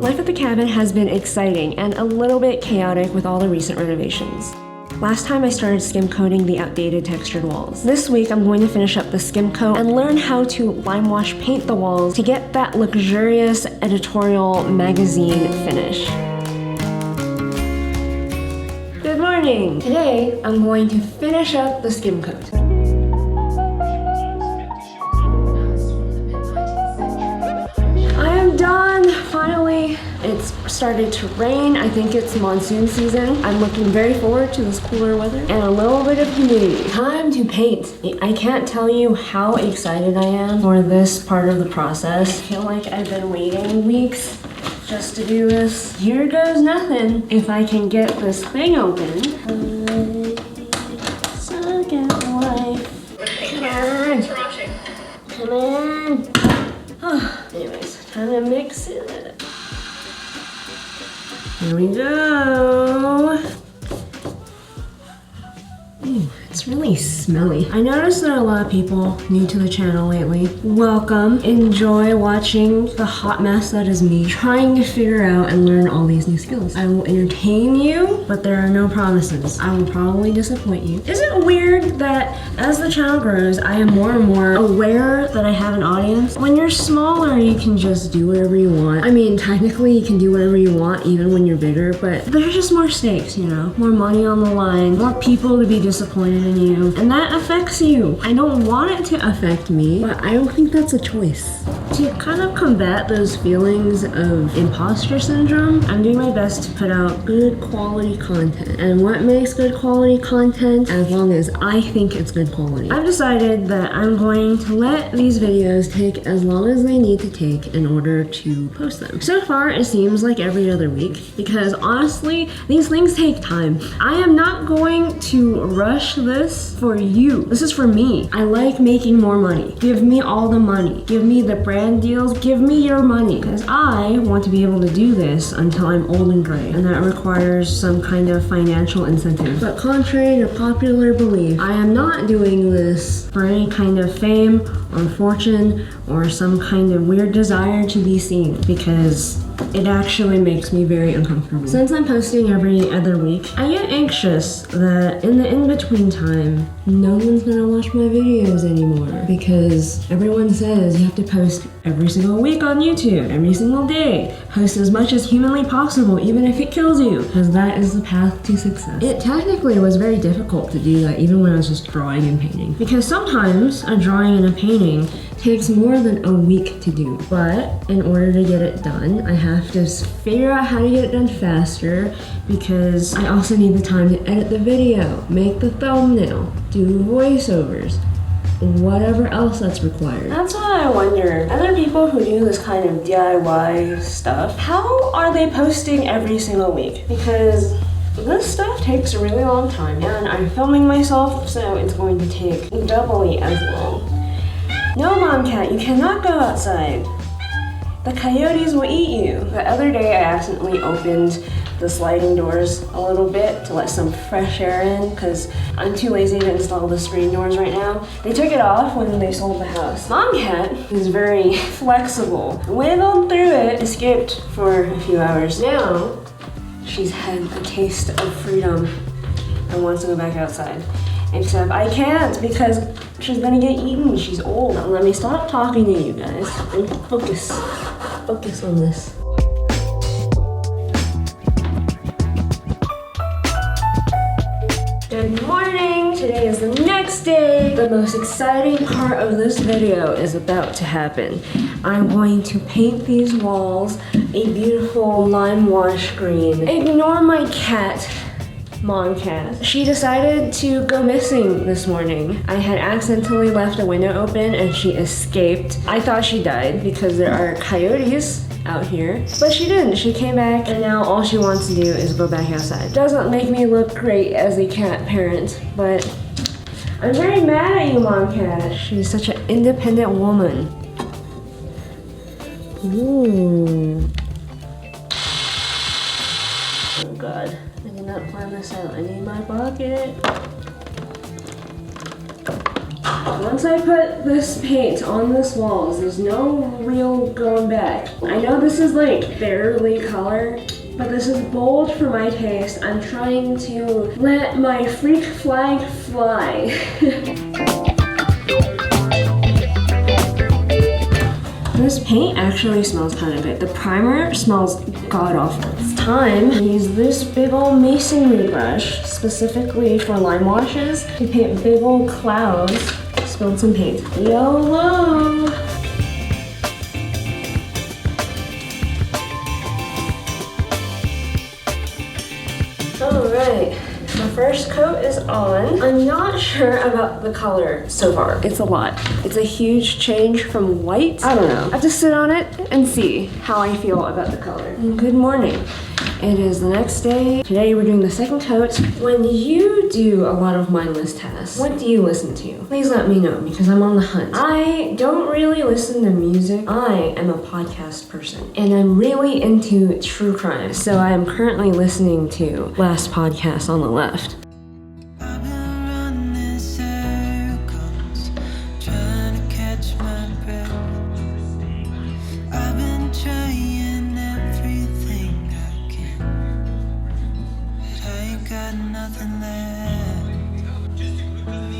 Life at the cabin has been exciting and a little bit chaotic with all the recent renovations. Last time I started skim coating the outdated textured walls. This week I'm going to finish up the skim coat and learn how to Limewash paint the walls to get that luxurious editorial magazine finish. Good morning! Today I'm going to finish up the skim coat. I am done, finally. It's started to rain. I think it's monsoon season. I'm looking very forward to this cooler weather and a little bit of humidity. Time to paint. I can't tell you how excited I am for this part of the process. I feel like I've been waiting weeks just to do this. Here goes nothing. If I can get this thing open. Suck at life. Come on. Come on. Oh, anyways, time to mix it. Here we go. Ooh, it's really smelly. I noticed there are a lot of people new to the channel lately. Welcome. Enjoy watching the hot mess that is me trying to figure out and learn all these new skills. I will entertain you, but there are no promises. I will probably disappoint you. Is it weird that as the channel grows, I am more and more aware that I have an audience? When you're smaller, you can just do whatever you want. I mean, technically you can do whatever you want even when you're bigger, but there's just more stakes, you know? More money on the line, more people to be disappointed in you, and that affects you. I don't want it to affect me, but I don't think that's a choice. To kind of combat those feelings of imposter syndrome, I'm doing my best to put out good quality content. And what makes good quality content? As long as I think it's good quality. I've decided that I'm going to let these videos take as long as they need to take in order to post them. So far, it seems like every other week, because honestly, these things take time. I am not going to rush this for you. This is for me. I like making more money. Give me all the money. Give me the brand deals. Give me your money. Because I want to be able to do this until I'm old and gray. And that requires some kind of financial incentive. But contrary to popular belief, I am not doing this for any kind of fame or fortune or some kind of weird desire to be seen, because it actually makes me very uncomfortable. Since I'm posting every other week, I get anxious that in the in-between time, no one's gonna watch my videos anymore, because everyone says you have to post every single week on YouTube, every single day. Post as much as humanly possible, even if it kills you, because that is the path to success. It technically was very difficult to do that even when I was just drawing and painting, because sometimes a drawing and a painting takes more than a week to do. But in order to get it done, I have to figure out how to get it done faster, because I also need the time to edit the video, make the thumbnail, do voiceovers, whatever else that's required. That's why I wonder, other people who do this kind of DIY stuff, how are they posting every single week? Because this stuff takes a really long time, and I'm filming myself, so it's going to take doubly as long. No, Mom Cat, you cannot go outside. The coyotes will eat you. The other day I accidentally opened the sliding doors a little bit to let some fresh air in, because I'm too lazy to install the screen doors right now. They took it off when they sold the house. Mom Cat is very flexible. Wiggled through it, escaped for a few hours. Now, she's had a taste of freedom and wants to go back outside. Except I can't, because she's gonna get eaten. She's old. Let me stop talking to you guys and focus on this. Good morning! Today is the next day. The most exciting part of this video is about to happen. I'm going to paint these walls a beautiful Limewash green. Ignore my cat. Mom Cat. She decided to go missing this morning. I had accidentally left a window open and she escaped. I thought she died because there are coyotes out here, but she didn't. She came back and now all she wants to do is go back outside. Doesn't make me look great as a cat parent, but I'm very mad at you, Mom Cat. She's such an independent woman. Ooh. Oh God. I did not plan this out. I need my bucket. Once I put this paint on this walls, there's no real going back. I know this is like barely color, but this is bold for my taste. I'm trying to let my freak flag fly. This paint actually smells kind of good. The primer smells god-awful. It's time to use this big old masonry brush, specifically for lime washes, to paint big old clouds. Spilled some paint. YOLO! Alright. The first coat is on. I'm not sure about the color so far. It's a lot. It's a huge change from white. I don't know. I have to sit on it and see how I feel about the color. Good morning. It is the next day. Today we're doing the second coat. When you do a lot of mindless tasks, what do you listen to? Please let me know because I'm on the hunt. I don't really listen to music. I am a podcast person and I'm really into true crime. So I am currently listening to Last Podcast on the Left.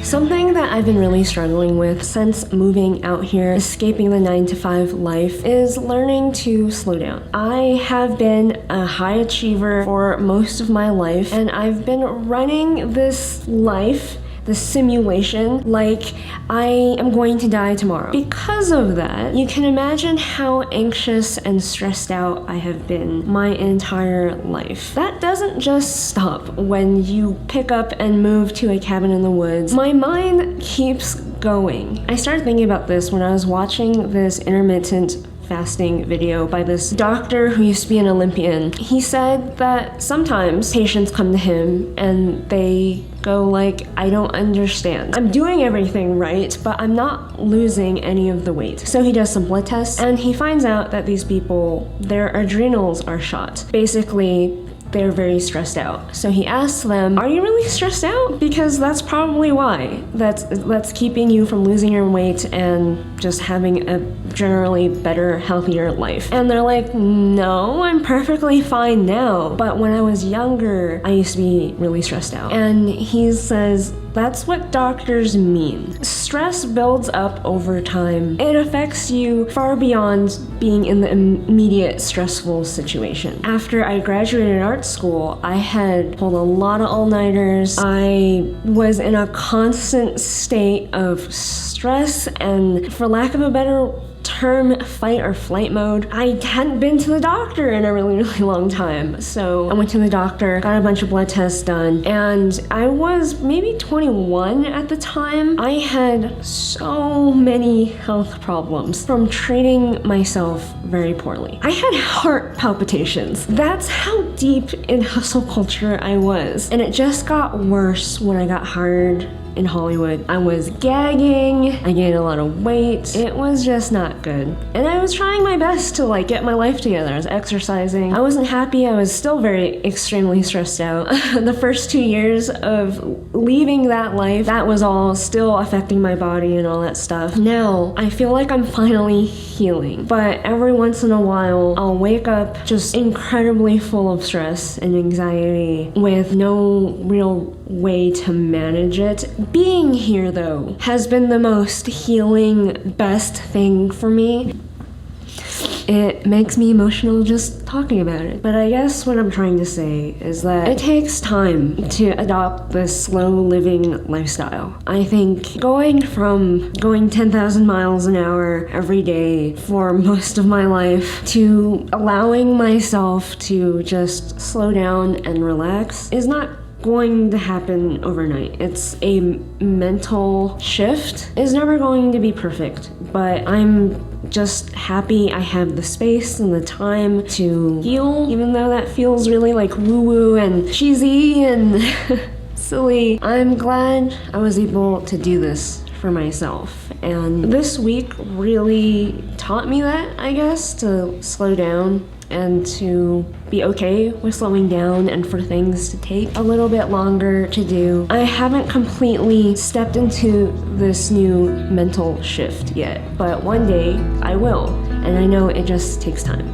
Something that I've been really struggling with since moving out here, escaping the 9-to-5 life, is learning to slow down. I have been a high achiever for most of my life, and I've been running this life, the simulation, like I am going to die tomorrow. Because of that, you can imagine how anxious and stressed out I have been my entire life. That doesn't just stop when you pick up and move to a cabin in the woods. My mind keeps going. I started thinking about this when I was watching this intermittent fasting video by this doctor who used to be an Olympian. He said that sometimes patients come to him and they go like, I don't understand. I'm doing everything right, but I'm not losing any of the weight. So he does some blood tests and he finds out that these people, their adrenals are shot. Basically, they're very stressed out. So he asks them, are you really stressed out? Because that's probably why. That's keeping you from losing your weight and just having a generally better, healthier life. And they're like, no, I'm perfectly fine now. But when I was younger, I used to be really stressed out. And he says, that's what doctors mean. Stress builds up over time. It affects you far beyond being in the immediate stressful situation. After I graduated art school, I had pulled a lot of all-nighters. I was in a constant state of stress and, for lack of a better term, fight or flight mode. I hadn't been to the doctor in a really long time. So I went to the doctor, got a bunch of blood tests done, and I was maybe 21 at the time. I had so many health problems from treating myself very poorly. I had heart palpitations. That's how deep in hustle culture I was. And it just got worse when I got hired in Hollywood. I was gagging, I gained a lot of weight. It was just not good. And I was trying my best to get my life together. I was exercising. I wasn't happy. I was still extremely stressed out. The first 2 years of leaving that life, that was all still affecting my body and all that stuff. Now, I feel like I'm finally healing. But every once in a while, I'll wake up just incredibly full of stress and anxiety with no real way to manage it. Being here, though, has been the most healing, best thing for me. It makes me emotional just talking about it. But I guess what I'm trying to say is that it takes time to adopt this slow living lifestyle. I think going from going 10,000 miles an hour every day for most of my life to allowing myself to just slow down and relax is not going to happen overnight. It's a mental shift. It's never going to be perfect, but I'm just happy I have the space and the time to heal, even though that feels really woo-woo and cheesy and silly. I'm glad I was able to do this for myself. And this week really taught me that, I guess, to slow down and to be okay with slowing down and for things to take a little bit longer to do. I haven't completely stepped into this new mental shift yet, but one day I will, and I know it just takes time.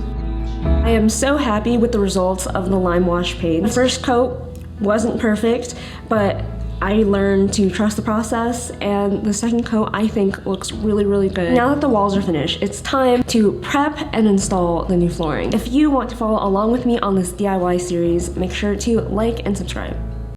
I am so happy with the results of the Limewash paint. The first coat wasn't perfect, but I learned to trust the process, and the second coat I think looks really, really good. Now that the walls are finished, it's time to prep and install the new flooring. If you want to follow along with me on this DIY series, make sure to like and subscribe.